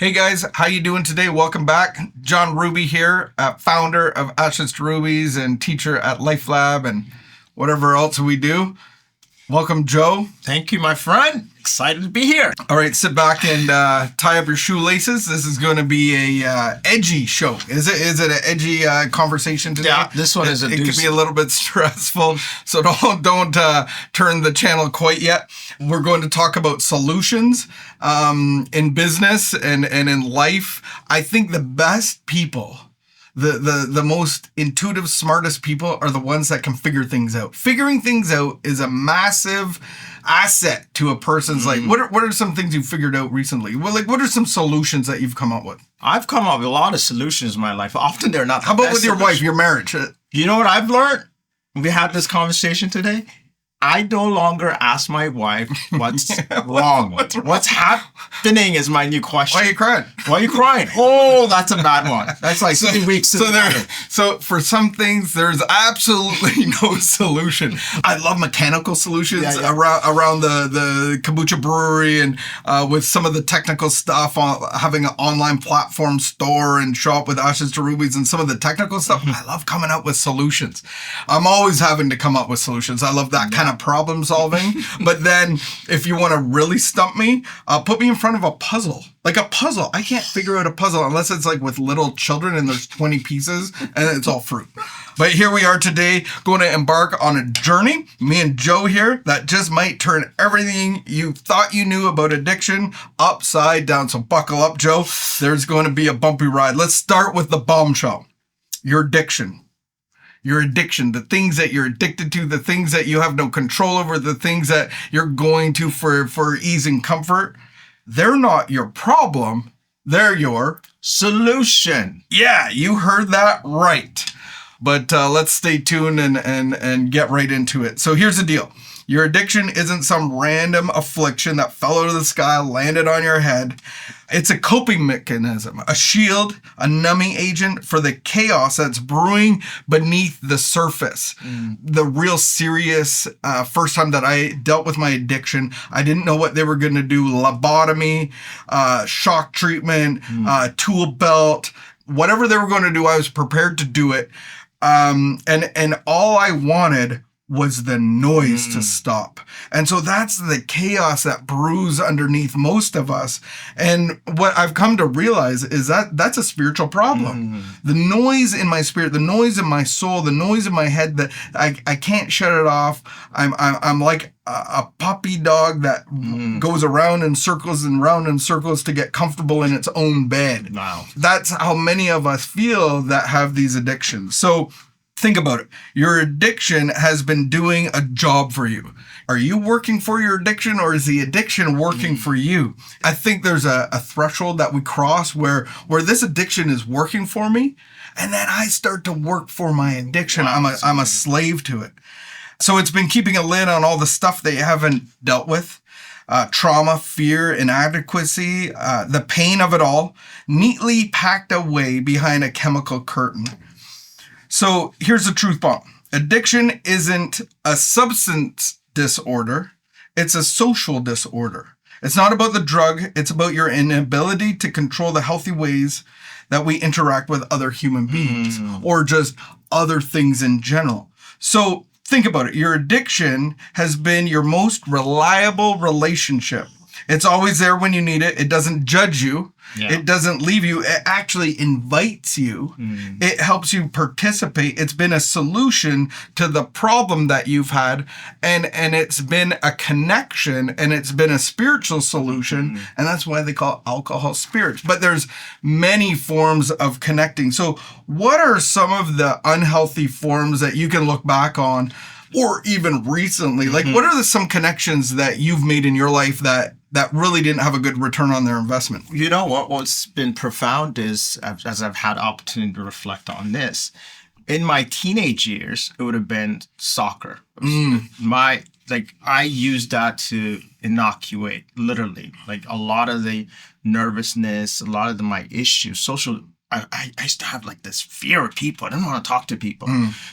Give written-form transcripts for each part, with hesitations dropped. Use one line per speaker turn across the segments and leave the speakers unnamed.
Hey guys, how you doing today? Welcome back. John Ruby here, founder of Ashes to Rubies and teacher at LifeLab and whatever else we do. Welcome, Joe.
Thank you, my friend. Excited to be here.
All right, sit back and tie up your shoelaces. This is going to be a edgy show. Is it an edgy conversation today?
Yeah, this one is a
It could be a little bit stressful, so don't turn the channel quite yet. We're going to talk about solutions in business and in life. I think the best people, the most intuitive, smartest people are the ones that can figure things out. Figuring things out is a massive asset to a person's life. What are some things you've figured out recently? Well, what are some solutions that you've come up with?
I've come up with a lot of solutions in my life. Often they're not.
How about with your wife, your marriage?
You know what I've learned? We had this conversation today. I no longer ask my wife what's wrong. What's happening is my new question.
Why are you crying?
Why are you crying? Oh, that's a bad one. That's like 3 weeks.
So for some things, there's absolutely no solution. I love mechanical solutions around the kombucha brewery and with some of the technical stuff, having an online platform store and show up with Ashes to Rubies and some of the technical stuff. I love coming up with solutions. I'm always having to come up with solutions. I love that kind of problem solving. But then if you want to really stump me, put me in front of a puzzle. Like a puzzle. I can't figure out a puzzle unless it's like with little children and there's 20 pieces and it's all fruit. But here we are today going to embark on a journey, me and Joe here, that just might turn everything you thought you knew about addiction upside down. So buckle up, Joe. There's going to be a bumpy ride. Let's start with the bombshell. Your addiction. Your addiction, the things that you're addicted to, the things that you have no control over, the things that you're going to for ease and comfort, they're not your problem. They're your
solution.
Yeah, you heard that right. But let's stay tuned and get right into it. So here's the deal. Your addiction isn't some random affliction that fell out of the sky, landed on your head. It's a coping mechanism, a shield, a numbing agent for the chaos that's brewing beneath the surface. The real serious first time that I dealt with my addiction, I didn't know what they were going to do. Lobotomy, shock treatment, tool belt, whatever they were going to do, I was prepared to do it. And all I wanted was the noise to stop. And so that's the chaos that brews underneath most of us. And what I've come to realize is that that's a spiritual problem. The noise in my spirit, the noise in my soul, the noise in my head that I can't shut it off. I'm like a puppy dog that goes around in circles and round in circles to get comfortable in its own bed.
Wow.
That's how many of us feel that have these addictions. So think about it. Your addiction has been doing a job for you. Are you working for your addiction or is the addiction working for you? I think there's a threshold that we cross where this addiction is working for me and then I start to work for my addiction.
Wow,
I'm a slave to it. So it's been keeping a lid on all the stuff that you haven't dealt with. Trauma, fear, inadequacy, the pain of it all, neatly packed away behind a chemical curtain. So here's the truth bomb. Addiction isn't a substance disorder. It's a social disorder. It's not about the drug. It's about your inability to control the healthy ways that we interact with other human beings or just other things in general. So think about it. Your addiction has been your most reliable relationship. It's always there when you need it. It doesn't judge you. Yeah. It doesn't leave you. It actually invites you. It helps you participate. It's been a solution to the problem that you've had. And it's been a connection and it's been a spiritual solution. And that's why they call alcohol spirits. But there's many forms of connecting. So what are some of the unhealthy forms that you can look back on or even recently? Like what are some connections that you've made in your life that really didn't have a good return on their investment?
You know what's been profound is, as I've had opportunity to reflect on this, in my teenage years, it would have been soccer. I used that to inoculate, literally, like a lot of the nervousness, a lot of my issues, social. I used to have like this fear of people. I didn't want to talk to people.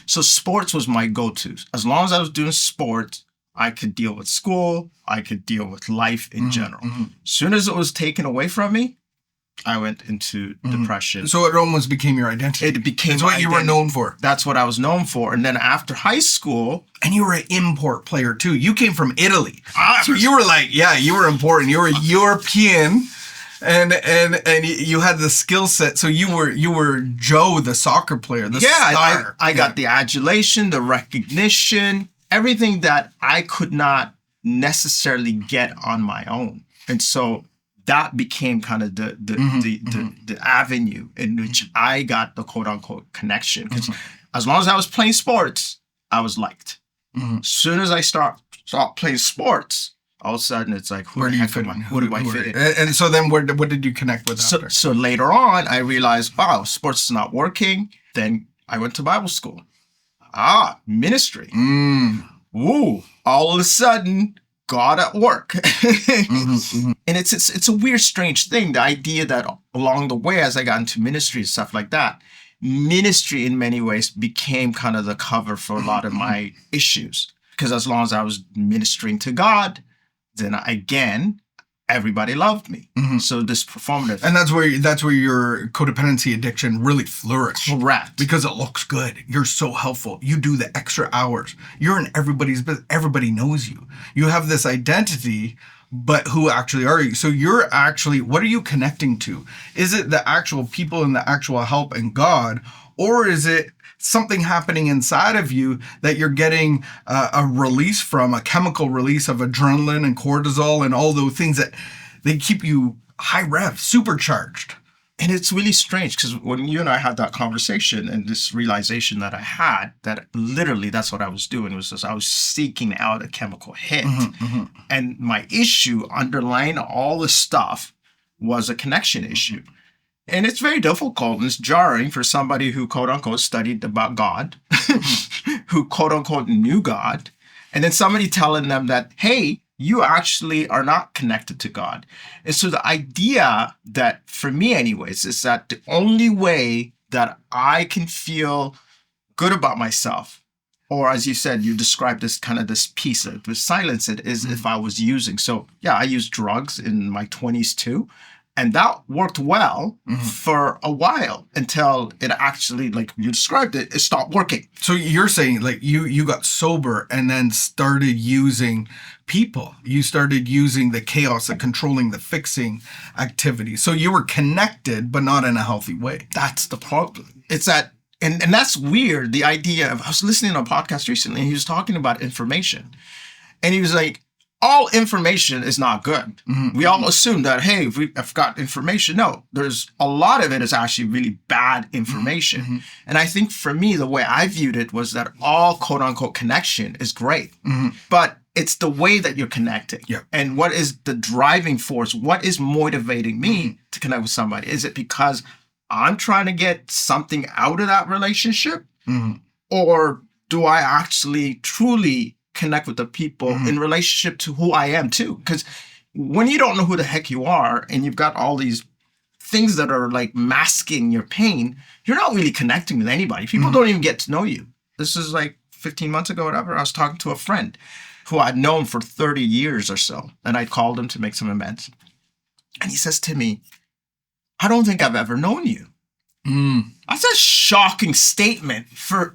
So sports was my go-to. As long as I was doing sports, I could deal with school. I could deal with life in general. As soon as it was taken away from me, I went into depression.
So it almost became your identity.
It became
It's what you were known for.
That's what I was known for. And then after high school,
and you were an import player too. You came from Italy, so you were like, you were important. You were European, and you had the skill set. So you were Joe, the soccer player, the star.
I got the adulation, the recognition, everything that I could not necessarily get on my own. And so that became kind of the avenue in which I got the quote unquote connection. Because as long as I was playing sports, I was liked. As soon as I stopped playing sports, all of a sudden it's like, who do I fit in?
And so then what did you connect with after?
So later on, I realized, wow, sports is not working. Then I went to Bible school. Ministry. Ooh, all of a sudden, God at work. And it's a weird, strange thing. The idea that along the way, as I got into ministry and stuff like that, ministry in many ways became kind of the cover for a lot of my issues. Because as long as I was ministering to God, then again, everybody loved me. So this performative.
And that's where your codependency addiction really flourished.
Correct.
Because it looks good. You're so helpful. You do the extra hours. You're in everybody's business. Everybody knows you. You have this identity, but who actually are you? So you're actually, what are you connecting to? Is it the actual people and the actual help and God? Or is it something happening inside of you that you're getting a release from, a chemical release of adrenaline and cortisol and all those things that they keep you high rev, supercharged?
And it's really strange because when you and I had that conversation and this realization that I had, that literally that's what I was doing, was just I was seeking out a chemical hit. And my issue underlying all the stuff was a connection issue. And it's very difficult and it's jarring for somebody who, quote unquote, studied about God, who, quote unquote, knew God, and then somebody telling them that, hey, you actually are not connected to God. And so the idea that, for me anyways, is that the only way that I can feel good about myself, or as you said, you described this kind of this piece of silence it, is if I was using. So yeah, I used drugs in my 20s too. And that worked well for a while until it actually, like you described it, it stopped working.
So you're saying like you got sober and then started using people. You started using the chaos, the controlling, the fixing activity. So you were connected, but not in a healthy way.
That's the problem. It's that, and that's weird. The idea of, I was listening to a podcast recently, and he was talking about information. And he was like, all information is not good. We all assume that, hey, if I've got information. No, there's a lot of it is actually really bad information. And I think for me, the way I viewed it was that all quote unquote connection is great, but it's the way that you're connecting. And what is the driving force? What is motivating me to connect with somebody? Is it because I'm trying to get something out of that relationship? Or do I actually truly connect with the people in relationship to who I am too? Because when you don't know who the heck you are and you've got all these things that are like masking your pain, you're not really connecting with anybody. People don't even get to know you. This is like 15 months ago, whatever. I was talking to a friend who I'd known for 30 years or so. And I called him to make some amends. And he says to me, I don't think I've ever known you. That's a shocking statement.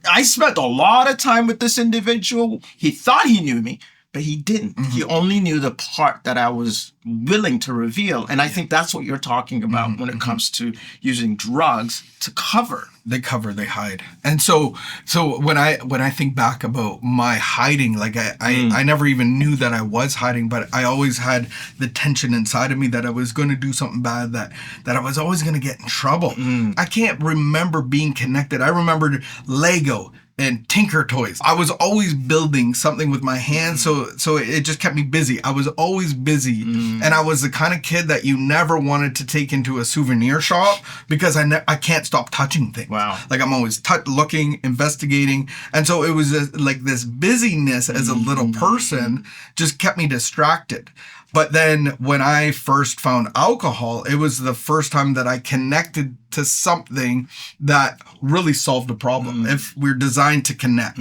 I spent a lot of time with this individual. He thought he knew me, but he didn't. He only knew the part that I was willing to reveal. And I think that's what you're talking about when it comes to using drugs to cover.
They cover, they hide. And so when I think back about my hiding, like I never even knew that I was hiding, but I always had the tension inside of me that I was going to do something bad, that I was always going to get in trouble. I can't remember being connected. I remembered Lego and Tinker Toys. I was always building something with my hands, so it just kept me busy. I was always busy, and I was the kind of kid that you never wanted to take into a souvenir shop because I can't stop touching things.
Wow.
Like I'm always looking, investigating, and so it was like this busyness as a little person just kept me distracted. But then when I first found alcohol, it was the first time that I connected to something that really solved a problem if we're designed to connect.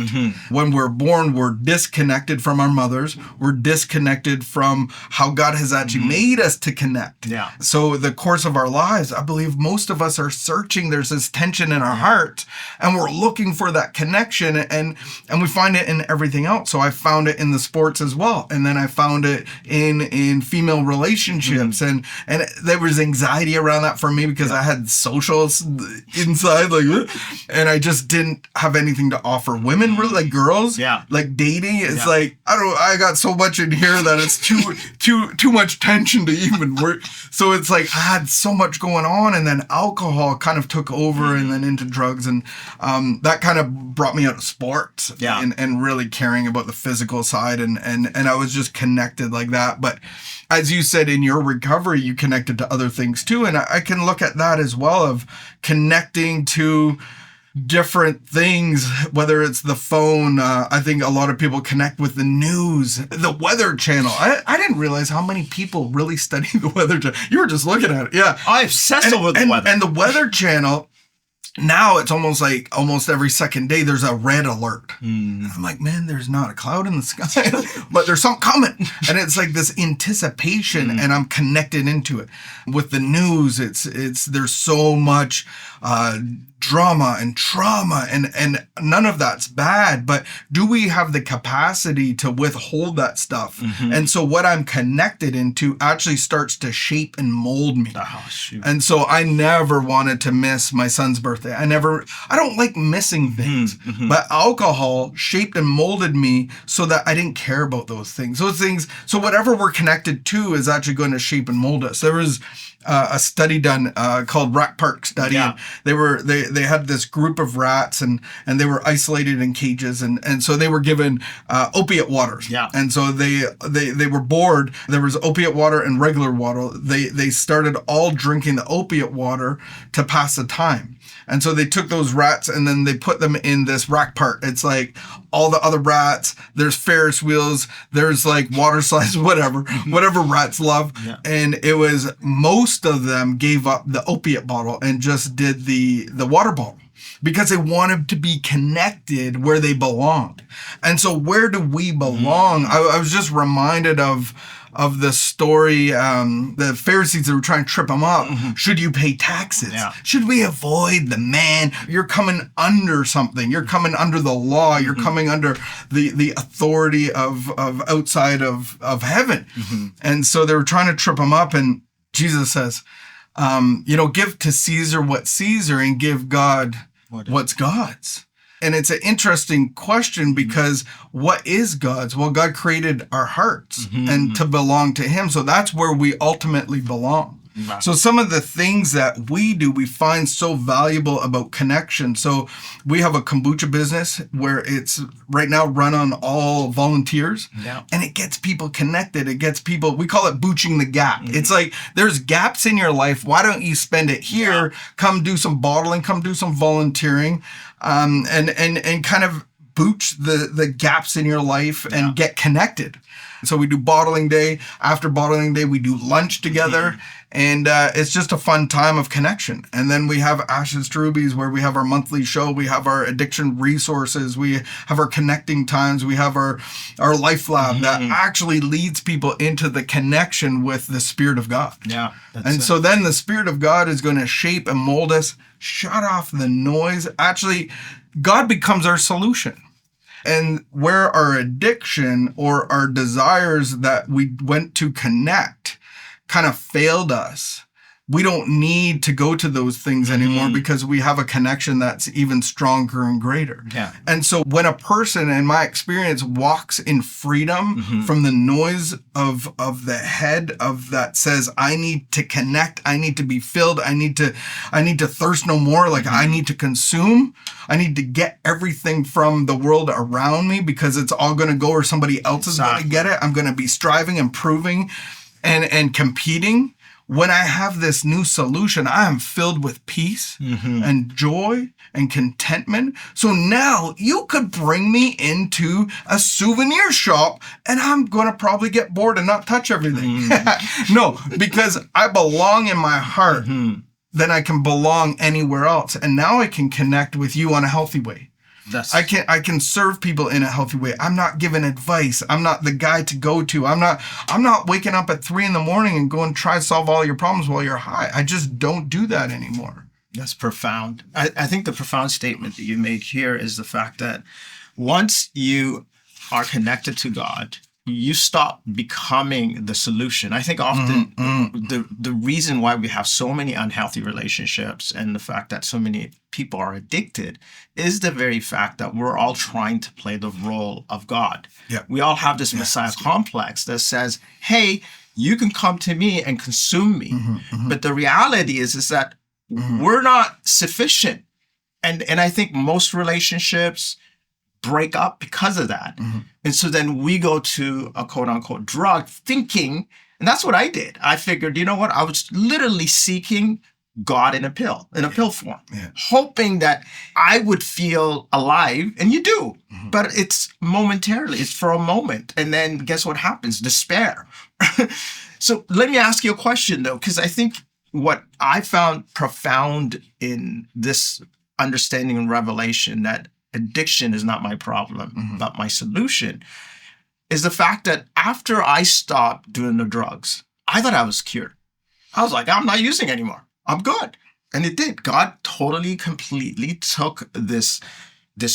When we're born, we're disconnected from our mothers. We're disconnected from how God has actually made us to connect.
Yeah.
So the course of our lives, I believe most of us are searching. There's this tension in our heart, and we're looking for that connection, and we find it in everything else. So I found it in the sports as well, and then I found it in female relationships, and there was anxiety around that for me because I had socials inside, like, and I just didn't have anything to offer women, really, like girls, like dating. It's like I got so much in here that it's too much tension to even work. So it's like I had so much going on, and then alcohol kind of took over, and then into drugs, and that kind of brought me out of sports, and really caring about the physical side, and I was just connected like that. But as you said, in your recovery, you connected to other things too. And I can look at that as well, of connecting to different things, whether it's the phone. I think a lot of people connect with the news, the Weather Channel. I didn't realize how many people really study the Weather Channel. You were just looking at it. Yeah.
I obsess over the weather.
And the Weather Channel, now it's almost every second day there's a red alert. I'm like, man, there's not a cloud in the sky, but there's something coming. And it's like this anticipation, and I'm connected into it. With the news, there's so much drama and trauma, and none of that's bad, but do we have the capacity to withhold that stuff? And so what I'm connected into actually starts to shape and mold me. And so I never wanted to miss my son's birthday. I don't like missing things, but alcohol shaped and molded me so that I didn't care about those things. So whatever we're connected to is actually going to shape and mold us. There was a study done called Rat Park Study.
Yeah.
They had this group of rats, and they were isolated in cages, and so they were given opiate waters.
Yeah.
And so they were bored. There was opiate water and regular water. They started all drinking the opiate water to pass the time. And so they took those rats and then they put them in this rat park. It's like all the other rats, there's Ferris wheels, there's like water slides, whatever rats love.
Yeah.
And it was, most of them gave up the opiate bottle and just did the water bottle, because they wanted to be connected where they belonged. And so where do we belong? I was just reminded of the story, the Pharisees that were trying to trip him up. Should you pay taxes?
Yeah.
Should we avoid the man? You're coming under something. You're coming under the law. You're coming under the authority of outside of heaven. And so they were trying to trip him up, and Jesus says, give to Caesar what's Caesar, and give God what's God's. And it's an interesting question, because what is God's? Well, God created our hearts and to belong to Him. So that's where we ultimately belong. Wow. So some of the things that we do, we find so valuable about connection. So we have a kombucha business where it's right now run on all volunteers, and it gets people connected. It gets people, we call it booching the gap. It's like, there's gaps in your life. Why don't you spend it here? Come do some bottling, come do some volunteering, and kind of booch the gaps in your life and get connected. So we do bottling day. After bottling day, we do lunch together. And it's just a fun time of connection. And then we have Ashes to Rubies, where we have our monthly show. We have our addiction resources. We have our connecting times. We have our LifeLab that actually leads people into the connection with the Spirit of God.
Yeah.
So then the Spirit of God is going to shape and mold us, shut off the noise. Actually, God becomes our solution. And where our addiction or our desires that we went to connect kind of failed us, we don't need to go to those things anymore, because we have a connection that's even stronger and greater.
Yeah.
And so when a person, in my experience, walks in freedom from the noise of the head of that says, I need to connect, I need to be filled, I need to thirst no more, like I need to consume, I need to get everything from the world around me, because it's all going to go where somebody else is going to get it. I'm going to be striving and proving and competing. When I have this new solution, I am filled with peace and joy and contentment. So now you could bring me into a souvenir shop and I'm going to probably get bored and not touch everything. No, because I belong in my heart then I can belong anywhere else. And now I can connect with you on a healthy way. I can serve people in a healthy way. I'm not giving advice. I'm not the guy to go to. I'm not waking up at 3 a.m. and going to try to solve all your problems while you're high. I just don't do that anymore.
That's profound. I think the profound statement that you made here is the fact that once you are connected to God, you stop becoming the solution. I think often the reason why we have so many unhealthy relationships and the fact that so many people are addicted is the very fact that we're all trying to play the role of God.
Yeah.
We all have this Messiah complex that says, hey, you can come to me and consume me. But the reality is that we're not sufficient. And I think most relationships break up because of that. And so then we go to a quote unquote drug thinking, and that's what I did. I figured, you know what? I was literally seeking God in a pill form, hoping that I would feel alive. And you do, but it's momentarily, it's for a moment. And then guess what happens? Despair. So let me ask you a question though, because I think what I found profound in this understanding and revelation that addiction is not my problem, but my solution, is the fact that after I stopped doing the drugs, I thought I was cured. I was like, I'm not using anymore. I'm good. And it did. God totally, completely took this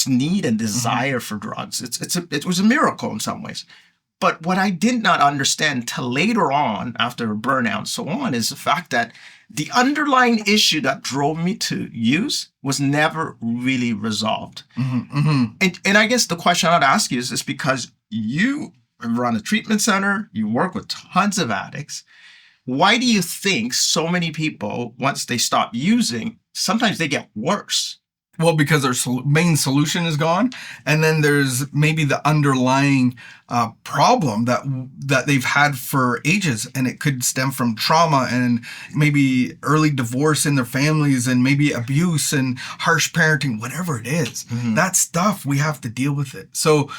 need and desire for drugs. It was a miracle in some ways. But what I did not understand till later on, after burnout and so on, is the fact that the underlying issue that drove me to use was never really resolved. And I guess the question I'd ask you is because you run a treatment center, you work with tons of addicts. Why do you think so many people, once they stop using, sometimes they get worse?
Well, because their main solution is gone, and then there's maybe the underlying problem that they've had for ages, and it could stem from trauma and maybe early divorce in their families, and maybe abuse and harsh parenting, whatever it is. That stuff, we have to deal with it. So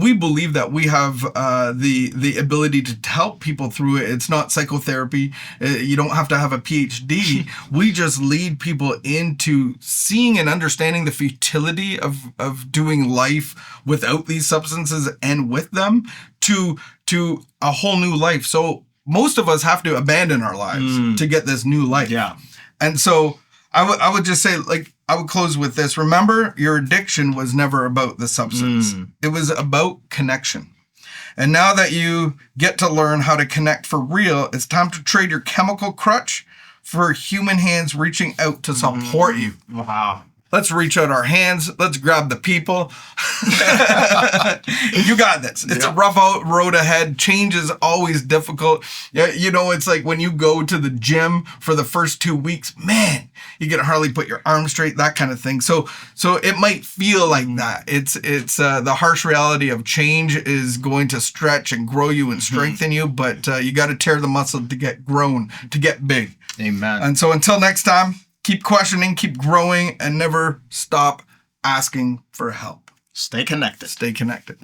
we believe that we have the ability to help people through it. It's not psychotherapy. You don't have to have a PhD. We just lead people into seeing and understanding the futility of doing life without these substances and with them to a whole new life. So most of us have to abandon our lives to get this new life.
Yeah.
And so I would just say, like, I would close with this. Remember, your addiction was never about the substance. It was about connection. And now that you get to learn how to connect for real, it's time to trade your chemical crutch for human hands reaching out to support you.
Wow.
Let's reach out our hands. Let's grab the people. You got this. It's a rough road ahead. Change is always difficult. Yeah, you know, it's like when you go to the gym for the first 2 weeks, man, you can hardly put your arms straight, that kind of thing. So it might feel like that. It's the harsh reality of change is going to stretch and grow you and strengthen you, but you got to tear the muscle to get grown, to get big.
Amen.
And so until next time, keep questioning, keep growing, and never stop asking for help.
Stay connected.
Stay connected.